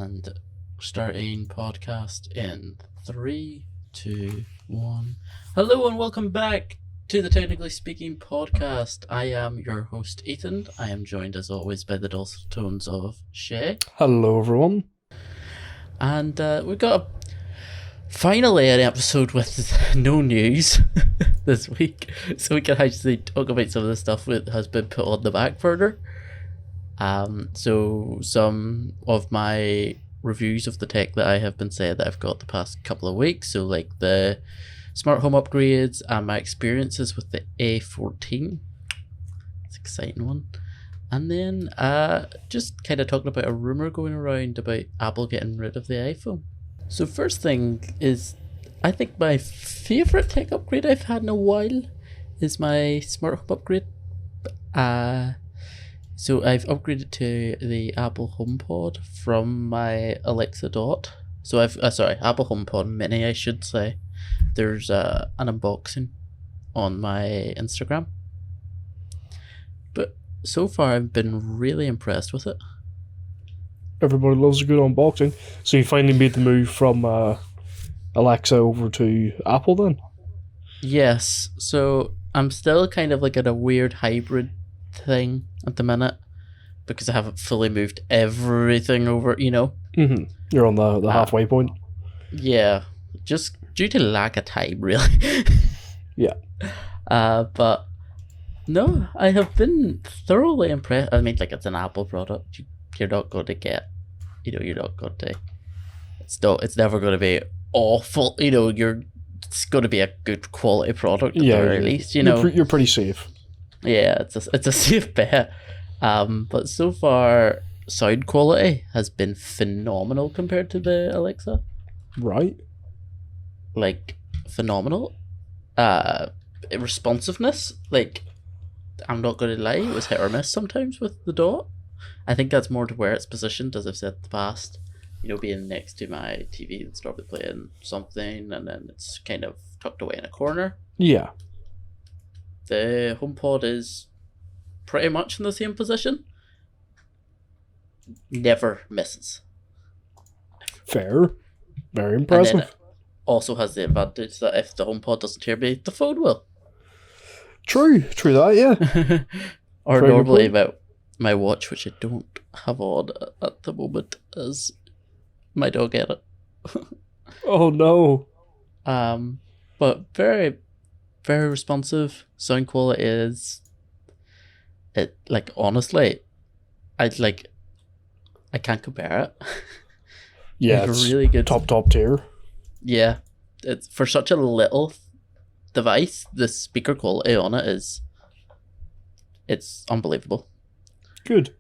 And starting podcast in 3, 2, 1. Hello and welcome back to the Technically Speaking podcast. I am your host Ethan. I am joined as always by the dulcet tones of Shay. Hello everyone. And we've got finally an episode with no news this week, so we can actually talk about some of the stuff that has been put on the back burner. So some of my reviews of the tech that I have been saying that I've got the past couple of weeks, so like the smart home upgrades and my experiences with the A14. It's an exciting one. And then just kind of talking about a rumor going around about Apple getting rid of the iPhone. So first thing is, I think my favorite tech upgrade I've had in a while is my smart home upgrade. So I've upgraded to the Apple HomePod from my Alexa Dot. So Apple HomePod Mini, I should say. There's an unboxing on my Instagram. But so far I've been really impressed with it. Everybody loves a good unboxing. So you finally made the move from Alexa over to Apple then? Yes, so I'm still kind of like at a weird hybrid thing at the minute because I haven't fully moved everything over, you know. Mm-hmm. You're on the halfway point. Yeah, just due to lack of time, really. Yeah. But no, I have been thoroughly impressed. I mean, like, it's an Apple product. You're not going to get, you're not going to. It's never going to be awful. It's going to be a good quality product at the very least. You're pretty safe. Yeah, it's a safe bet. But so far, sound quality has been phenomenal compared to the Alexa. Right. Like, phenomenal. Responsiveness, like, I'm not going to lie, it was hit or miss sometimes with the Dot. I think that's more to where it's positioned, as I've said in the past. Being next to my TV and start playing something, and then it's kind of tucked away in a corner. Yeah. The HomePod is pretty much in the same position. Never misses. Fair. Very impressive. And then it also has the advantage that if the HomePod doesn't hear me, the phone will. True that, yeah. Or very normally my watch, which I don't have on at the moment, as my dog ate it. Oh no. But very, very responsive. Sound quality is, it, like, honestly, I can't compare it. Yeah, it's really good. Top tier. Yeah, it's for such a little device. The speaker quality on it it's unbelievable. Good.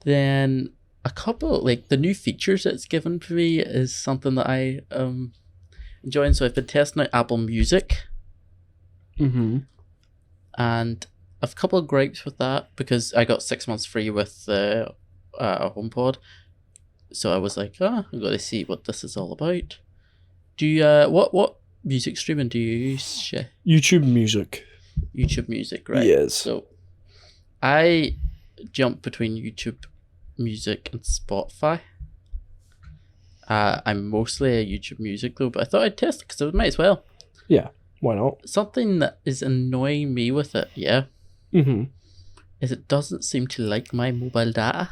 Then a couple, like, the new features it's given for me is something that I enjoying. So I've been testing out Apple Music. Mm-hmm. And I've a couple of gripes with that because I got 6 months free with the HomePod. So I was like, I've got to see what this is all about. Do you, what music streaming do you use, Shay? YouTube Music, right? Yes. So I jump between YouTube Music and Spotify. I'm mostly a YouTube Music though, but I thought I'd test it because I might as well. Yeah, why not? Something that is annoying me with it, is it doesn't seem to like my mobile data.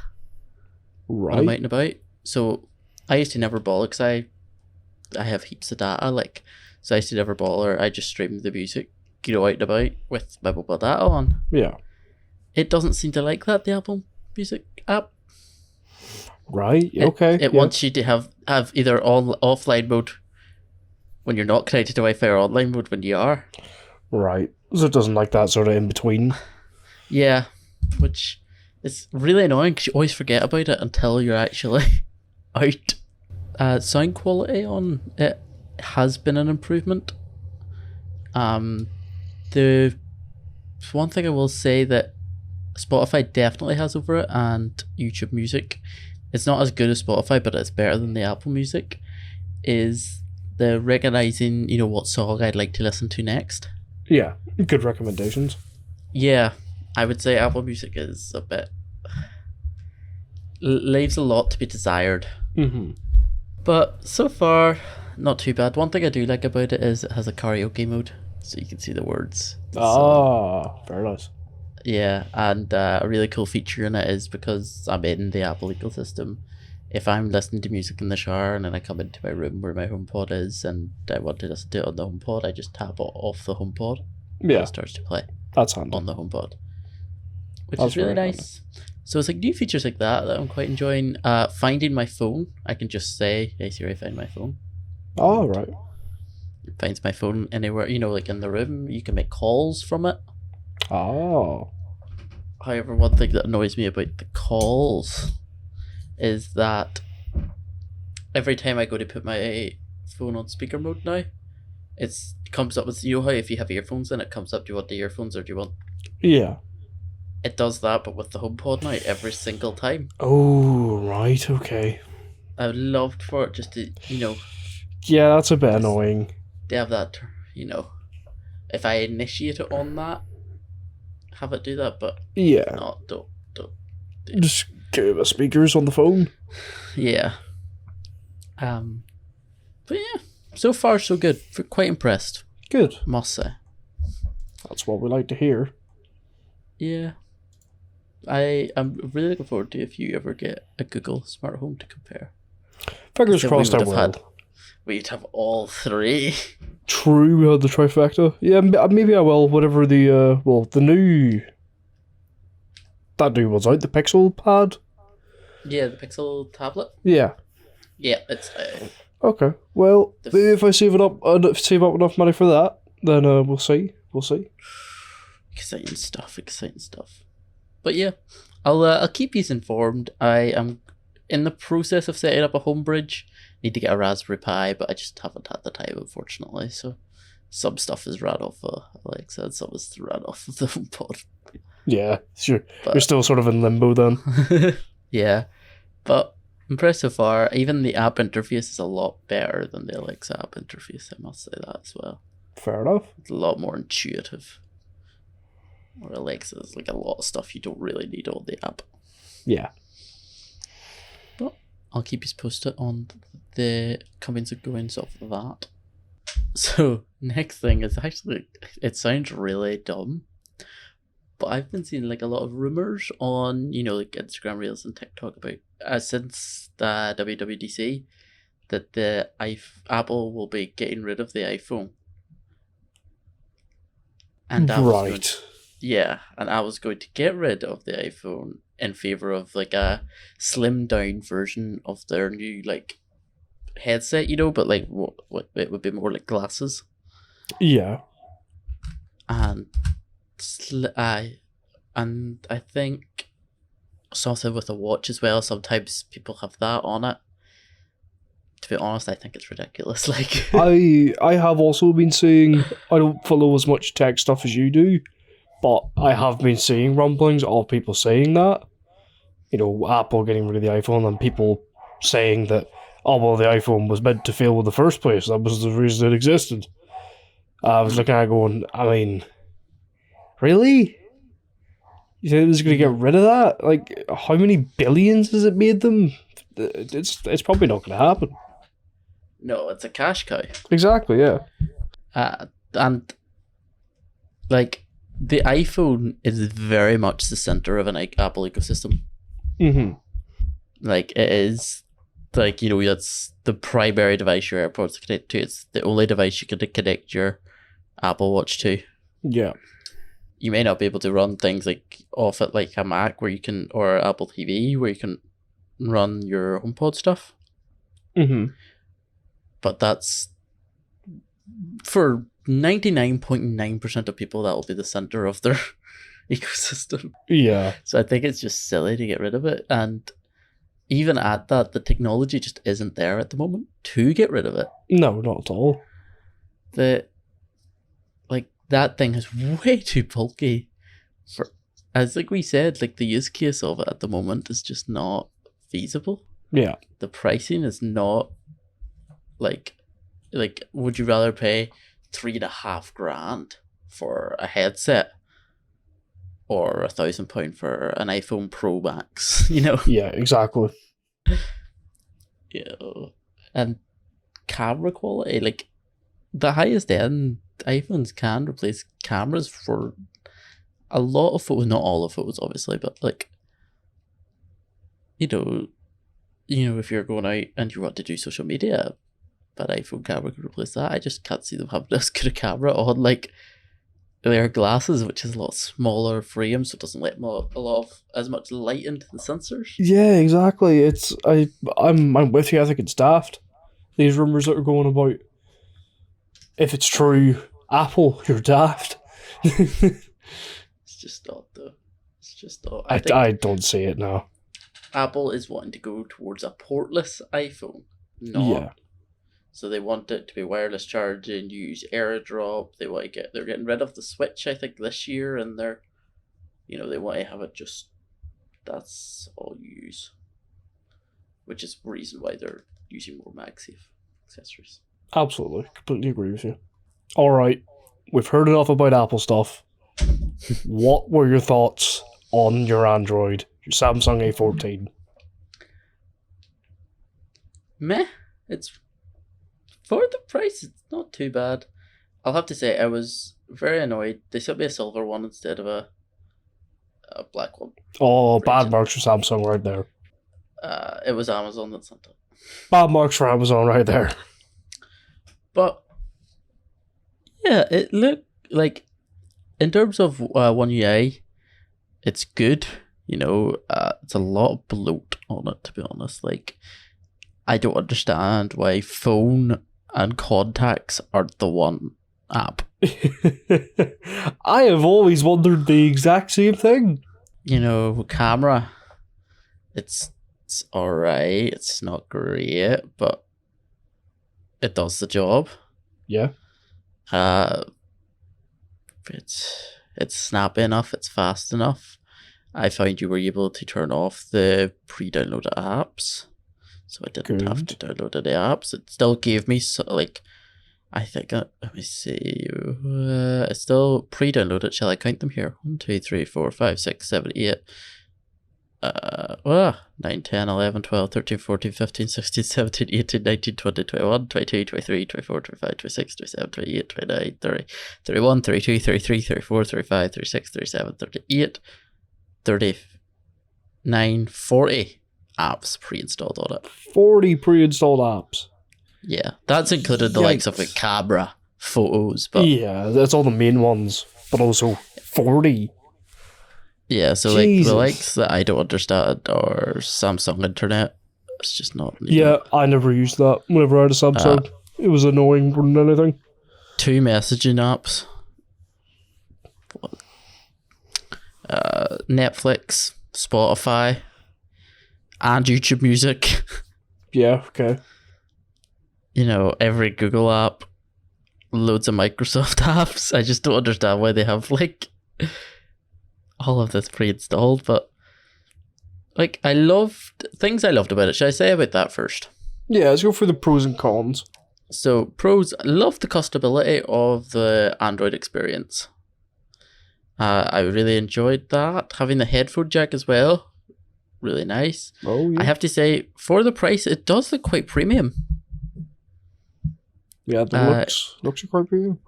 Right. When I'm out and about. So I used to never bother because I have heaps of data, so I used to never bother. I just stream the music, out and about with my mobile data on. Yeah. It doesn't seem to like that, the Apple Music app. Right, okay. It wants you to have either offline mode when you're not connected to Wi-Fi or online mode when you are. Right. So it doesn't like that sort of in between. Yeah, which is really annoying because you always forget about it until you're actually out. Sound quality on it has been an improvement. The one thing I will say that Spotify definitely has over it, and YouTube Music, it's not as good as Spotify, but it's better than the Apple Music, is the recognizing, what song I'd like to listen to next. Yeah, good recommendations. Yeah, I would say Apple Music is a bit leaves a lot to be desired. Mm-hmm. But so far, not too bad. One thing I do like about it is it has a karaoke mode, so you can see the words. Very nice. Yeah, and a really cool feature in it is because I'm in the Apple ecosystem. If I'm listening to music in the shower and then I come into my room where my HomePod is and I want to listen to it on the HomePod, I just tap it off the HomePod and Yeah, it starts to play that's handy. on the HomePod, which That's is really very nice. So it's like new features like that I'm quite enjoying. Finding my phone, I can just say, "Hey Siri, find my phone." Oh, right. It finds my phone anywhere, like in the room. You can make calls from it. Oh. However, one thing that annoys me about the calls is that every time I go to put my phone on speaker mode now, it comes up with, how if you have earphones in, it comes up, do you want the earphones or do you want... Yeah. It does that, but with the HomePod now, every single time. Oh, right, okay. I would love for it just to, Yeah, that's a bit annoying. they have that, if I initiate it on that, have it do that, but Yeah. no, don't. Just give the speakers on the phone. Yeah. But yeah, so far so good. Quite impressed, Good. must say. That's what we like to hear. Yeah. I'm really looking forward to if you ever get a Google smart home to compare. Fingers So crossed I will. We'd have all three. True, we had the trifecta. Yeah, maybe I will, whatever the new... That new one's out, the Pixel pad? Yeah, the Pixel tablet. Yeah. Yeah, it's... Okay, well, maybe if I save up enough money for that, then we'll see. Exciting stuff. But yeah, I'll keep you informed. I am in the process of setting up a home bridge. Need to get a Raspberry Pi, but I just haven't had the time, unfortunately. So some stuff is ran off Alexa, and some is ran off of the HomePod. Yeah, sure. You're still sort of in limbo then. Yeah, but impressed so far. Even the app interface is a lot better than the Alexa app interface, I must say that as well. Fair enough. It's a lot more intuitive. Or Alexa is like a lot of stuff you don't really need on the app. Yeah. But I'll keep you posted on the comings and goings of that. So, next thing is actually, it sounds really dumb, but I've been seeing like a lot of rumors on, like Instagram Reels and TikTok about, since the WWDC, that the Apple will be getting rid of the iPhone. And I was going to get rid of the iPhone in favor of like a slimmed down version of their new like headset, but like what it would be more like glasses. Yeah. And I think something with a watch as well. Sometimes people have that on it. To be honest, I think it's ridiculous. Like I have also been seeing, I don't follow as much tech stuff as you do, but I have been seeing rumblings of people saying that. Apple getting rid of the iPhone and people saying that, oh, well, the iPhone was meant to fail in the first place. That was the reason it existed. I was looking at it going, I mean, really? You think it's going to get rid of that? Like, how many billions has it made them? It's probably not going to happen. No, it's a cash cow. Exactly, yeah. And like the iPhone is very much the center of an Apple ecosystem. Mm-hmm. Like it is, like that's the primary device your AirPods connect to. It's the only device you can connect your Apple Watch to. Yeah. You may not be able to run things like off it like a Mac or Apple TV where you can run your HomePod stuff. Mm-hmm. But that's for 99.9% of people, that will be the center of their ecosystem. Yeah. So I think it's just silly to get rid of it. And even at that, the technology just isn't there at the moment to get rid of it. No, not at all. That thing is way too bulky for, as like we said, like the use case of it at the moment is just not feasible. Yeah. The pricing is not like would you rather pay $3,500 for a headset or £1,000 for an iPhone Pro Max, Yeah, exactly. And camera quality, like the highest end iPhones can replace cameras for a lot of photos, not all of photos, obviously, but like, if you're going out and you want to do social media, that iPhone camera could replace that. I just can't see them having this good a camera on like their glasses, which is a lot smaller frame, so it doesn't let as much light into the sensors. Yeah, exactly. I'm with you. I think it's daft. These rumors that are going about. If it's true, Apple, you're daft. It's just not though. It's just not. I don't see it now. Apple is wanting to go towards a portless iPhone. Yeah. So they want it to be wireless charging, use AirDrop. They're getting rid of the Switch, I think, this year, and they want to have it just, that's all you use. Which is the reason why they're using more MagSafe accessories. Absolutely. Completely agree with you. Alright, we've heard enough about Apple stuff. What were your thoughts on your Android, your Samsung A14? Meh. It's, for the price, it's not too bad. I'll have to say, I was very annoyed. They sent me a silver one instead of a black one. Oh, bad marks for Samsung right there. It was Amazon that sent it. Bad marks for Amazon right there. But yeah, it looked like, in terms of One UI, it's good. It's a lot of bloat on it, to be honest. Like, I don't understand why phone and contacts aren't the one app. I have always wondered the exact same thing. Camera, it's alright. It's not great, but it does the job. Yeah. It's snappy enough. It's fast enough. I found you were able to turn off the pre-downloaded apps, so I didn't have to download any apps. It still gave me I think, let me see, it's still pre-downloaded. Shall I count them here? 1, 2, 3, 4, 5, 6, 7, 8. 9, 10, 11, 12, 13, 14, 15, 16, 17, 18, 19, 20, 21, 22, 23, 24, 25, 26, 27, 28, 29, 30, 31, 32, 33, 34, 35, 36, 37, 38, 39, 40 apps pre-installed on it. 40 pre-installed apps. Yeah, that's included the likes of like camera, photos, but yeah, that's all the main ones, but also 40. Yeah, so Jesus. like the likes that I don't understand or Samsung Internet, it's just not. Yeah, I never used that whenever I had a Samsung. It was annoying more than anything. 2 messaging apps. Netflix, Spotify, and YouTube Music. Yeah, okay. Every Google app, loads of Microsoft apps. I just don't understand why they have like all of this pre-installed, but like I loved about it. Should I say about that first? Yeah, let's go for the pros and cons. So pros, I love the customability of the Android experience. I really enjoyed that. Having the headphone jack as well, really nice. Oh yeah. I have to say, for the price, it does look quite premium. Yeah, the looks are quite premium.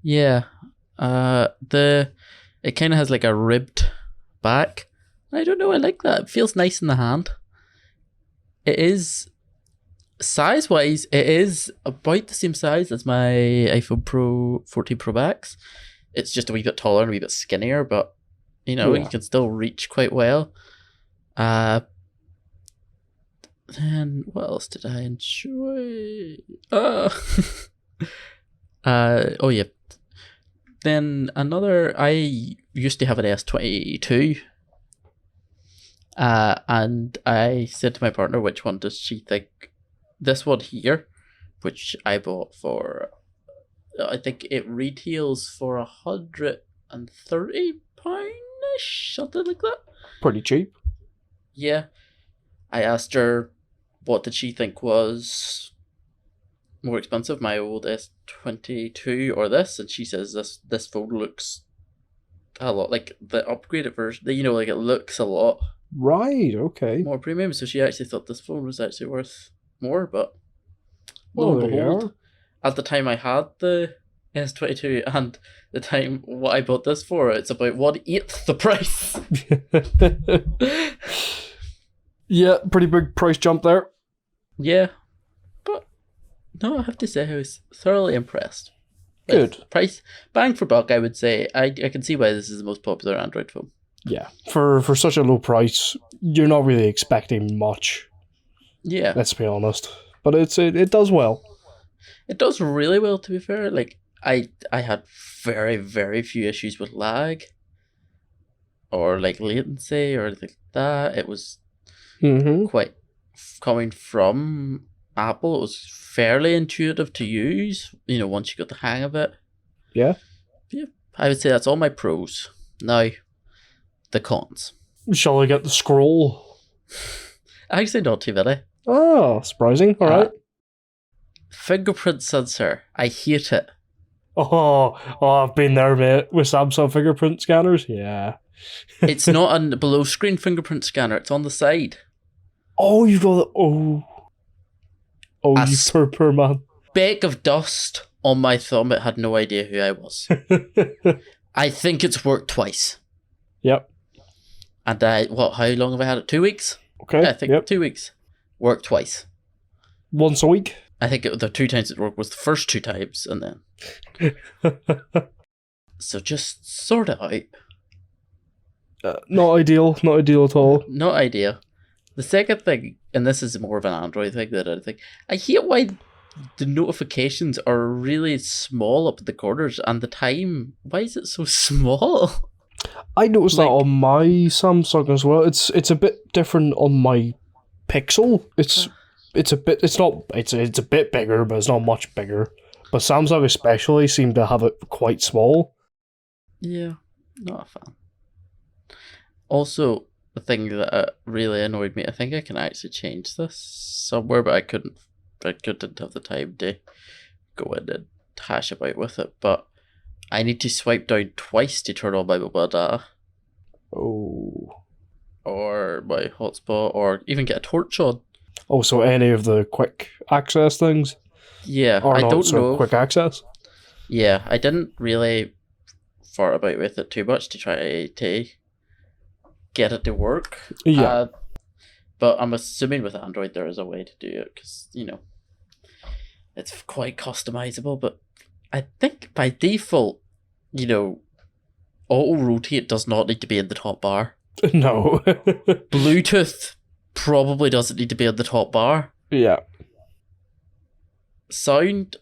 Yeah. It kind of has like a ribbed back. I don't know, I like that. It feels nice in the hand. It is, size-wise, it is about the same size as my iPhone Pro 14 Pro Max. It's just a wee bit taller and a wee bit skinnier, but, you can still reach quite well. Then, what else did I enjoy? Oh yeah. Then I used to have an S22, and I said to my partner, which one does she think? This one here, which I bought for, I think it retails for £130-ish, something like that. Pretty cheap. Yeah. I asked her what did she think was more expensive, my old S22 or this, and she says this phone looks a lot. Like the upgraded version, like it looks a lot Right, okay. more premium. So she actually thought this phone was actually worth more. But lo Oh, and there you behold, at the time I had the S22 and the time what I bought this for, it's about 1/8 the price. Yeah, pretty big price jump there. Yeah, but no, I have to say I was thoroughly impressed. Good. Price, bang for buck, I would say. I can see why this is the most popular Android phone. Yeah, for such a low price, you're not really expecting much. Yeah. Let's be honest. But it does well. It does really well, to be fair. Like, I had very, very few issues with lag or like latency or anything like that. It was quite, coming from Apple, it was fairly intuitive to use, once you got the hang of it. Yeah. Yeah, I would say that's all my pros. Now, the cons. Shall I get the scroll? Actually, not too many. Oh, surprising. All right. Fingerprint sensor. I hate it. Oh, I've been there, mate, with Samsung fingerprint scanners. Yeah. It's not on the below screen fingerprint scanner. It's on the side. Oh, you got it. Oh, you poor man. Speck of dust on my thumb. It had no idea who I was. I think it's worked twice. Yep. And how long have I had it? 2 weeks? Okay. Yeah, I think 2 weeks. Worked twice. Once a week? I think the 2 times it worked was the first 2 times, and then. So just sort it out. Not ideal. Not ideal at all. Not ideal. The second thing, and this is more of an Android thing that I think, I hate why the notifications are really small up at the corners, and the time, why is it so small? I noticed that on my Samsung as well. It's a bit different on my Pixel. It's a bit bigger, but it's not much bigger. But Samsung especially seem to have it quite small. Yeah, not a fan. Also, the thing that really annoyed me, I think I can actually change this somewhere, but I couldn't have the time to go in and hash about with it. But I need to swipe down twice to turn on my mobile data. Oh. Or my hotspot, or even get a torch on. Oh, so any of the quick access things? Yeah, or I not, don't so know. Quick access? Yeah, I didn't really fart about with it too much to try to get it to work. Yeah. But I'm assuming with Android there is a way to do it, because, it's quite customizable. But I think by default, auto rotate does not need to be in the top bar. No. Bluetooth probably doesn't need to be in the top bar. Yeah. Sound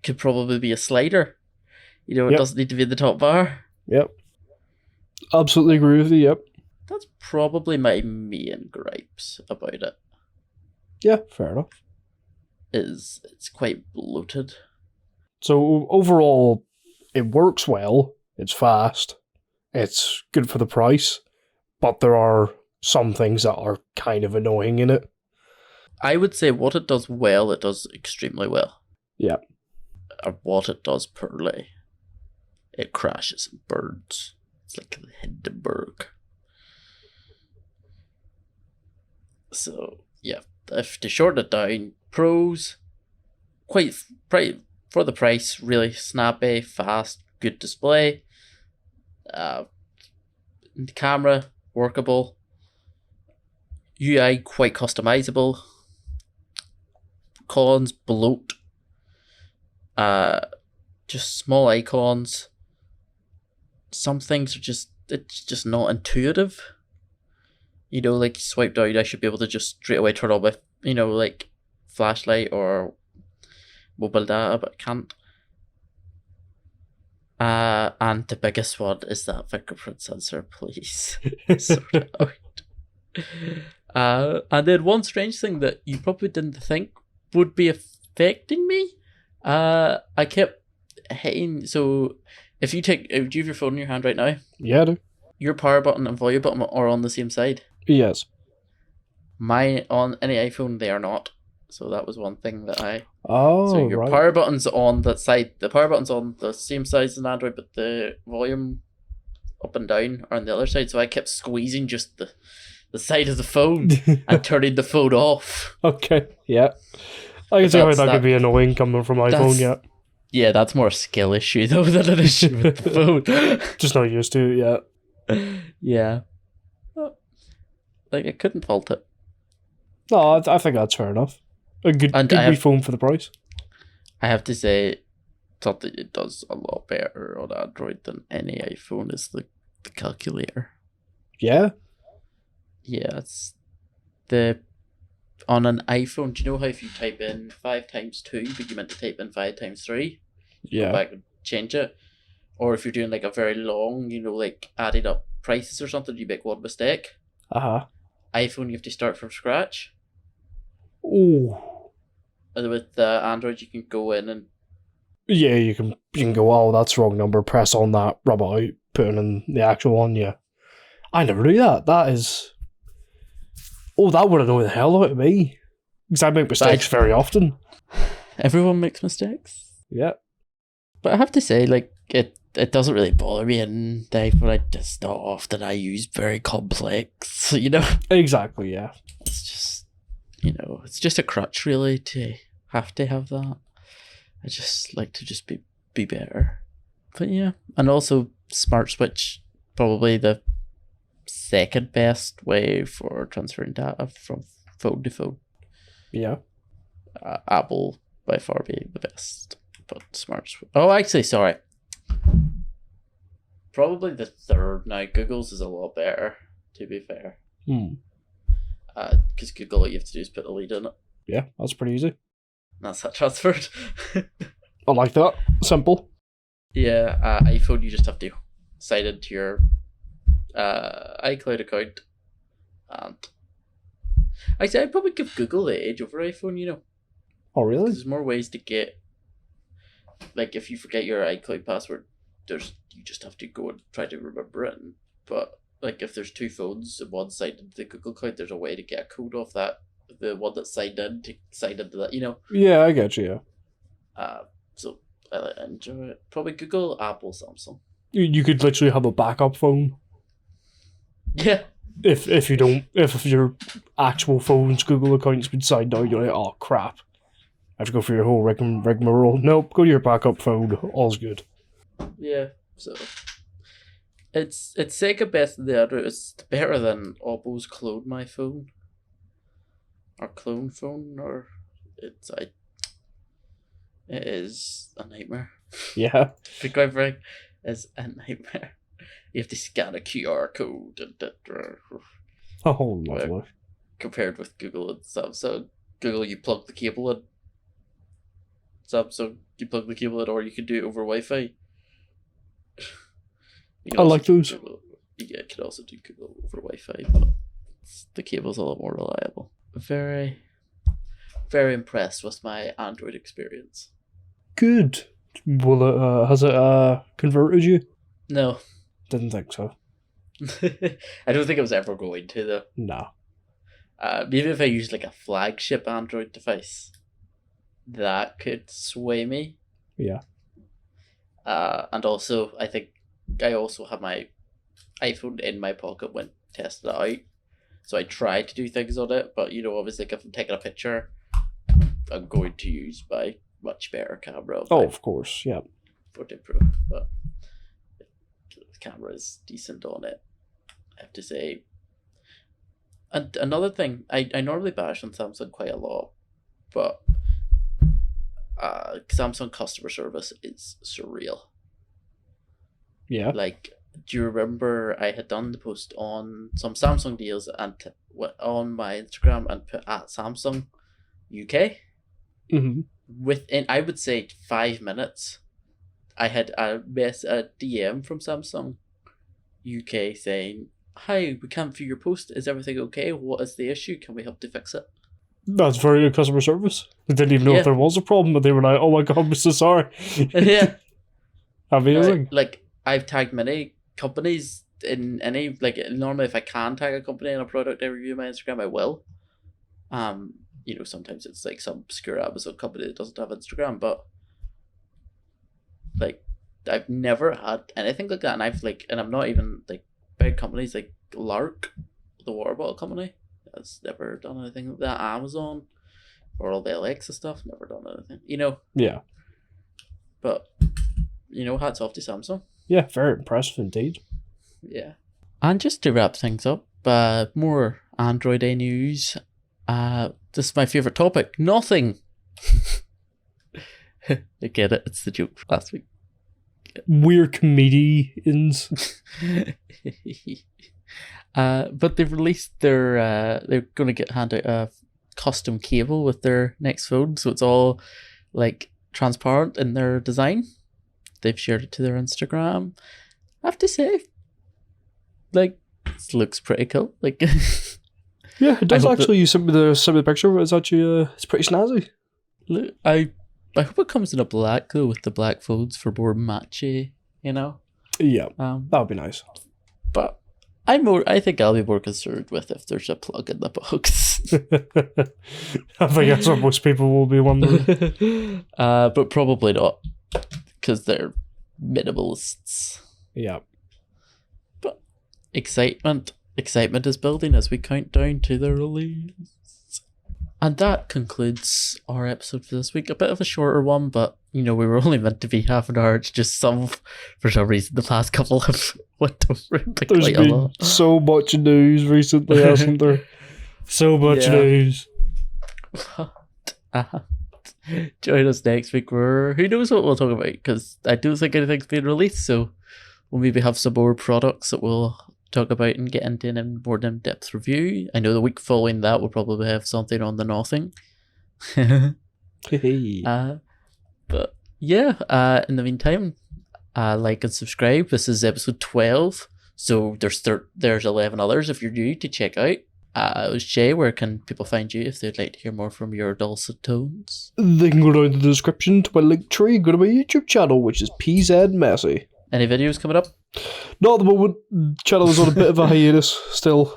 could probably be a slider. It doesn't need to be in the top bar. Yep. Absolutely agree with you, yep. That's probably my main gripes about it. Yeah, fair enough. It's quite bloated. So overall, it works well, it's fast, it's good for the price, but there are some things that are kind of annoying in it. I would say what it does well, it does extremely well. Yeah. Or what it does poorly, it crashes and burns. It's like the Hindenburg. So, yeah, if to shorten it down, pros, quite for the price, really snappy, fast, good display. The camera, workable. UI, quite customizable. Cons, bloat. Just small icons. Some things are it's just not intuitive. Like swipe down, I should be able to just straight away turn on my, like flashlight or mobile data, but I can't. And the biggest one is that fingerprint sensor, please. Sort it out. And then one strange thing that you probably didn't think would be affecting me, I kept hitting, so if you have your phone in your hand right now? Yeah, I do. Your power button and volume button are on the same side. Yes. Mine, on any iPhone, they are not. So that was one thing that So your right. power button's on that side. The power button's on the same side as an Android, but the volume up and down or on the other side, so I kept squeezing just the side of the phone and turning the phone off. Okay, yeah. I can see how that could be annoying coming from iPhone, yeah. Yeah, that's more a skill issue though than an issue with the phone. Just not used to it, yeah. Yeah. Like, I couldn't fault it. No, I think that's fair enough. A good wee phone for the price. I have to say, something it does a lot better on Android than any iPhone is the calculator. Yeah? Yeah, it's on an iPhone, do you know how if you type in 5 times 2, but you meant to type in 5 times 3? Yeah. Go back and change it. Or if you're doing like a very long, like adding up prices or something, you make one mistake. iPhone, you have to start from scratch. Oh. And with Android, you can go in and... Yeah, you can go, oh, that's the wrong number, press on that, rub it out, put in the actual one, yeah. I never do that. That is... Oh, that would annoy the hell out of me. Because I make mistakes very often. Everyone makes mistakes. Yeah. But I have to say, like, it doesn't really bother me in the iPhone. I just not often I use very complex, Exactly, yeah. It's just, it's just a crutch, really, to have that. I just like to just be better. But yeah. And also, Smart Switch, probably the second best way for transferring data from phone to phone. Yeah. Apple by far being the best, but oh, actually, sorry, probably the third. Now Google's is a lot better, to be fair. Because Google, all you have to do is put a lead in it. Yeah, that's pretty easy. That's that transferred. I like that. Simple. Yeah, iPhone, you just have to sign into your iCloud account, and I'd probably give Google the edge over iPhone. Oh, really? There's more ways to get, like, if you forget your iCloud password, you just have to go and try to remember it. But like, if there's two phones and one signed into the Google account, there's a way to get a code off that, the one that's signed in, to sign into that. Yeah, I get you. Yeah. So I enjoy it. Probably Google, Apple, Samsung. You could literally have a backup phone. Yeah. If your actual phone's Google account's been signed out, you're like, oh crap, I have to go for your whole rigmarole. Nope, go to your backup phone. All's good. Yeah, so it's second best in the Android. It's better than Oppo's Clone My Phone, or Clone Phone, or it is a nightmare. Yeah. To be quite frank, it's a nightmare. You have to scan a QR code Oh, lovely. Compared with Google and Samsung. Google, you plug the cable in. Samsung, you plug the cable in, or you can do it over Wi-Fi. I like those. You can also do Google over Wi-Fi, but the cable's a lot more reliable. Very, very impressed with my Android experience. Good. Will it? Has it converted you? No. Didn't think so. I don't think I was ever going to, though. No. Maybe if I used like a flagship Android device, that could sway me. Yeah. And also, I think I also have my iPhone in my pocket when testing it out. So I try to do things on it, but obviously, if I'm taking a picture, I'm going to use my much better camera. Oh, of course, yeah. 14 Pro, but the camera is decent on it, I have to say. And another thing, I normally bash on Samsung quite a lot, but Samsung customer service is surreal. Yeah. Like, do you remember I had done the post on some Samsung deals and on my Instagram and put at Samsung UK? Mm-hmm. Within, I would say, 5 minutes, I had a DM from Samsung UK saying, "Hi, we can't view your post. Is everything okay? What is the issue? Can we help to fix it?" That's very good customer service. They didn't even know if there was a problem, but they were like, "Oh my god, we're so sorry." Yeah. Amazing. Like, I've tagged many companies in any, like, normally if I can tag a company in a product I review on my Instagram, I will. Sometimes it's like some obscure Amazon company that doesn't have Instagram, but like I've never had anything like that, and and I'm not even like big companies like Lark, the water bottle company, has never done anything like that. Amazon, or all the Alexa stuff, never done anything. Yeah. But hats off to Samsung. Yeah, very impressive indeed. Yeah. And just to wrap things up, more Android news. This is my favourite topic. Nothing. I get it. It's the joke from last week. We're comedians. But they've released they're going to hand out a custom cable with their next phone, so it's all like transparent in their design. They've shared it to their Instagram. I have to say, like, it looks pretty cool. Like, yeah, it does actually. You sent me the picture. It's actually it's pretty snazzy. Look, I hope it comes in a black though, with the black folds for more matchy. Yeah, that would be nice. But I think I'll be more concerned with if there's a plug in the box. I think that's what most people will be wondering. But probably not, because they're minimalists. Yeah. But excitement is building as we count down to the release. And that concludes our episode for this week. A bit of a shorter one, but we were only meant to be half an hour. It's just for some reason, the past couple have went over by There's quite a been lot. so much news recently, hasn't there? So much news. Join us next week where who knows what we'll talk about, because I don't think anything's been released, so we'll maybe have some more products that we'll talk about and get into in a more in-depth review. I know the week following that we'll probably have something on the nothing. But yeah, in the meantime, like and subscribe. This is episode 12, so there's 11 others if you're new to check out. Shay, where can people find you if they'd like to hear more from your dulcet tones? They can go down to the description to my link tree, go to my YouTube channel, which is PZ Messy. Any videos coming up? Not at the moment. Channel is on a bit of a hiatus still.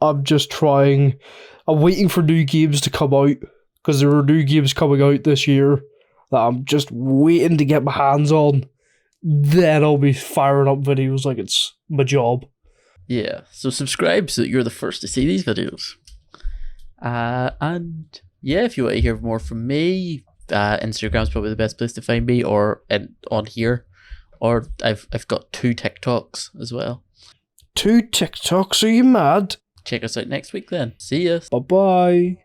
I'm just trying. I'm waiting for new games to come out, because there are new games coming out this year that I'm just waiting to get my hands on. Then I'll be firing up videos like it's my job. Yeah, so subscribe so that you're the first to see these videos. And yeah, if you want to hear more from me, Instagram's probably the best place to find me, or on here. Or I've got 2 TikToks as well. 2 TikToks? Are you mad? Check us out next week then. See ya. Bye-bye.